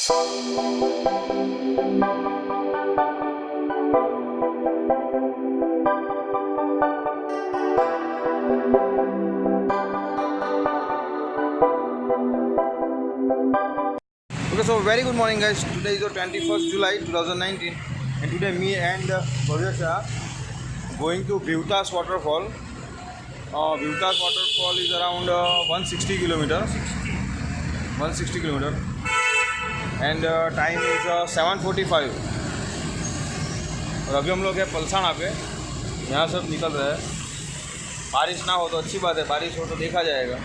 Okay, so very good morning guys. Today is the 21st July 2019 and today me and Bhivtas are going to Bhivtas waterfall. Bhivtas waterfall is around 160 kilometers. 160 kilometers and time is 7:45 और अभी हम लोग है पलसाना पे। यहाँ सब निकल रहा है। बारिश ना हो तो अच्छी बात है, बारिश हो तो देखा जाएगा।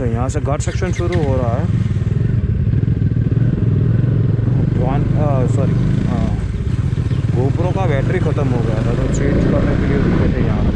यहाँ से घाट सेक्शन शुरू हो रहा है। गोप्रो का बैटरी ख़त्म हो गया था तो चेंज करने के लिए रुके थे यहाँ पे।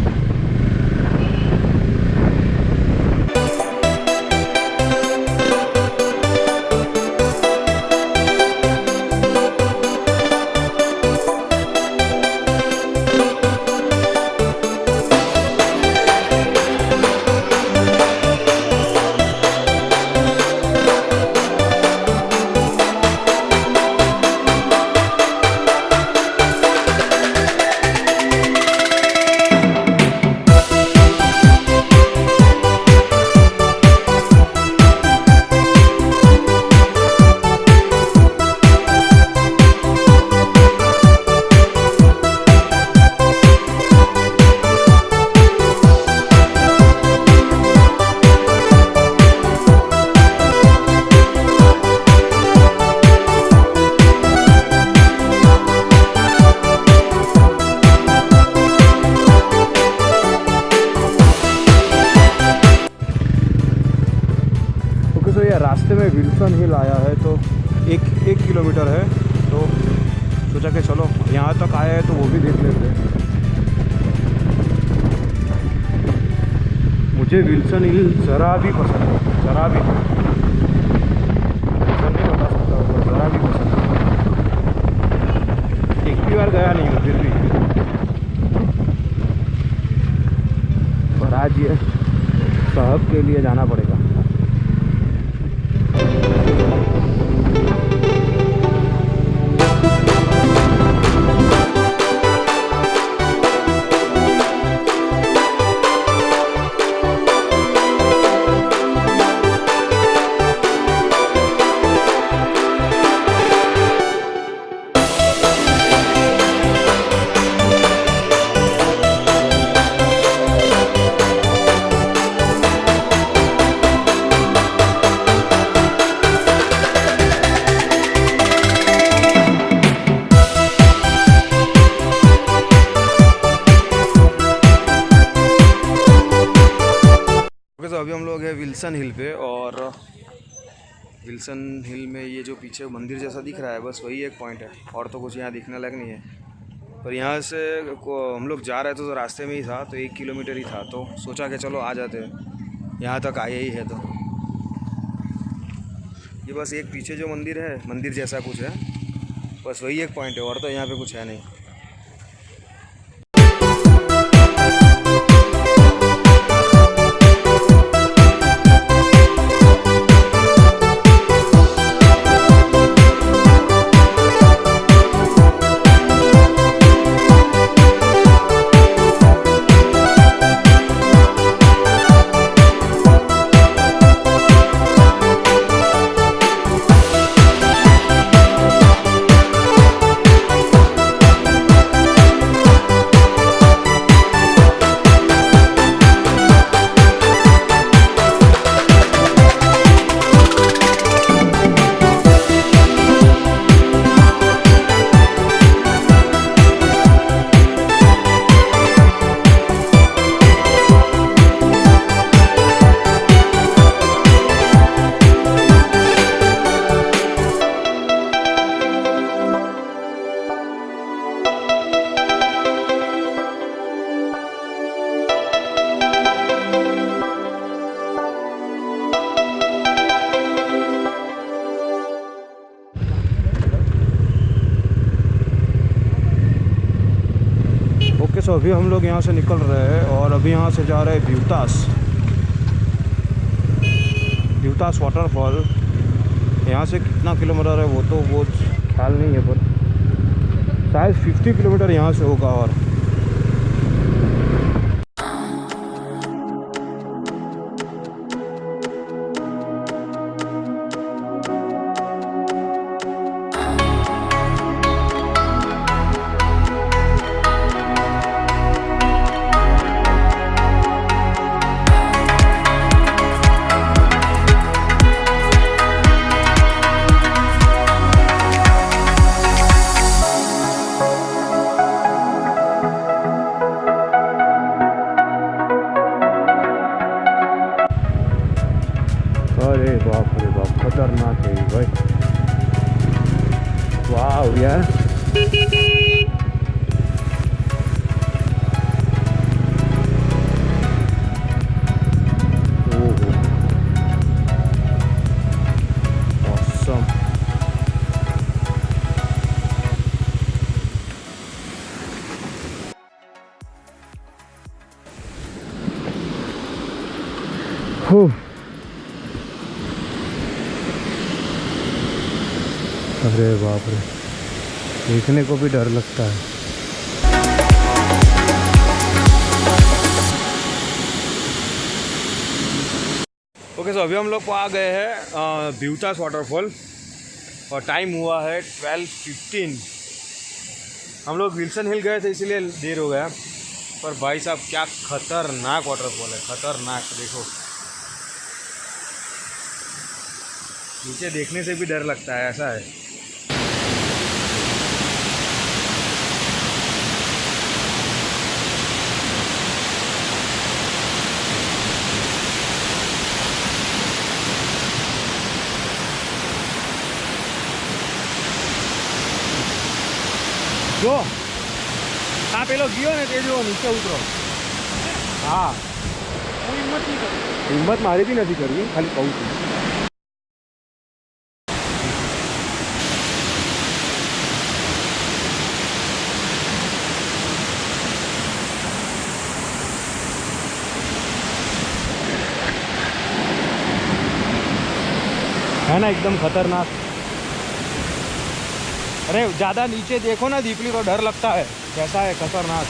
रास्ते में विल्सन हिल आया है तो एक किलोमीटर है तो सोचा कि चलो यहाँ तक आया है तो वो भी देख लेते हैं। मुझे विल्सन हिल ज़रा भी पसंद है, ज़रा भी विल्सन नहीं बता सकता और ज़रा भी पसंद है। एक भी बार गया नहीं हूँ फिर भी, और आज ये साहब के लिए जाना पड़ेगा। तो अभी हम लोग हैं विल्सन हिल पे और विल्सन हिल में ये जो पीछे मंदिर जैसा दिख रहा है बस वही एक पॉइंट है और तो कुछ यहाँ दिखने लायक नहीं है। पर यहाँ से हम लोग जा रहे थे तो रास्ते में ही था तो 1 किलोमीटर ही था तो सोचा कि चलो आ जाते हैं, यहाँ तक आए ही है। तो ये बस एक पीछे जो मंदिर है, मंदिर जैसा कुछ है, बस वही एक पॉइंट है और तो यहाँ पे कुछ है नहीं। सो अभी हम लोग यहाँ से निकल रहे हैं और अभी यहाँ से जा रहे हैं भीवतास वाटरफॉल। यहाँ से कितना किलोमीटर है वो तो ख्याल नहीं है, पर शायद 50 किलोमीटर यहाँ से होगा। और अरे बाप खतरनाक है भाई। वाह यार, ऑसम। अरे बाप रे, देखने को भी डर लगता है। ओके सो अभी हम लोग को आ गए हैं भीवतास वाटरफॉल और टाइम हुआ है 12:15। हम लोग विल्सन हिल गए थे इसीलिए देर हो गया, पर भाई साहब क्या खतरनाक वाटरफॉल है, खतरनाक। देखो नीचे देखने से भी डर लगता है, ऐसा है। જો આ પેલો ગયો ને તે જો નીચે ઉતરો। હા, હું હિંમત નહીં કરું, હિંમત મારી બી નથી કરવી, ખાલી કહું છું। है ना एकदम खतरनाक। अरे ज़्यादा नीचे देखो ना दीपली तो डर लगता है, कैसा है खतरनाक।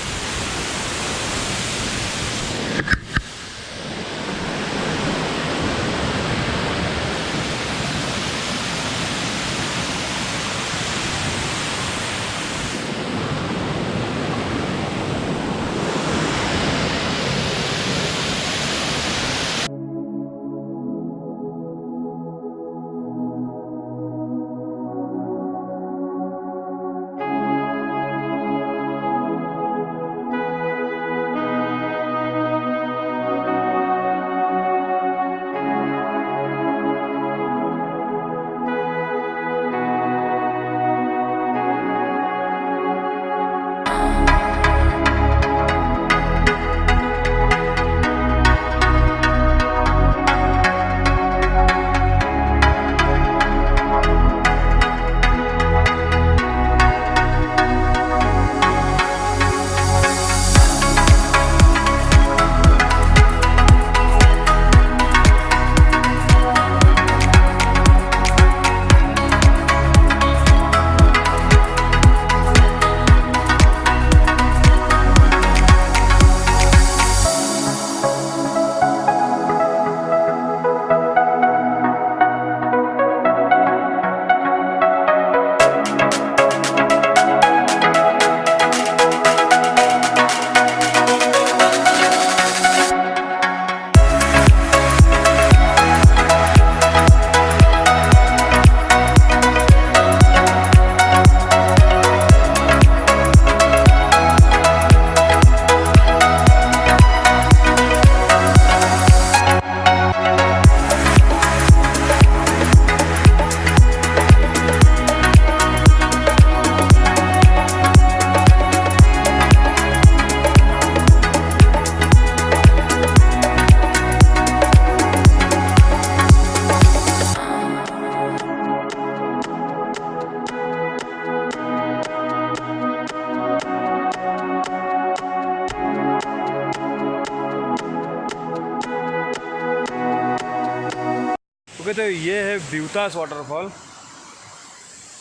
ओके, तो ये है भीवतास वाटरफॉल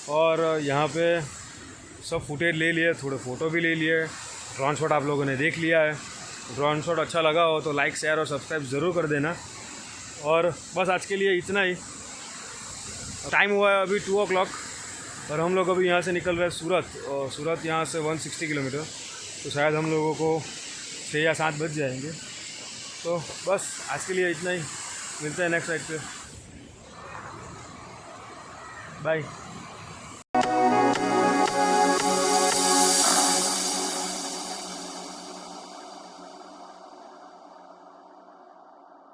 और यहाँ पे सब फुटेज ले लिए, थोड़े फ़ोटो भी ले लिए, ड्रोन शॉट आप लोगों ने देख लिया है। ड्रोन शॉट अच्छा लगा हो तो लाइक शेयर और सब्सक्राइब ज़रूर कर देना। और बस आज के लिए इतना ही। टाइम हुआ है अभी 2 o'clock और हम लोग अभी यहाँ से निकल रहे हैं सूरत, और सूरत यहाँ से 160 किलोमीटर, तो शायद हम लोगों को 6 या 7 बज जाएंगे। तो बस आज के लिए इतना ही, मिलते हैं नेक्स्ट राइड पे। बाय।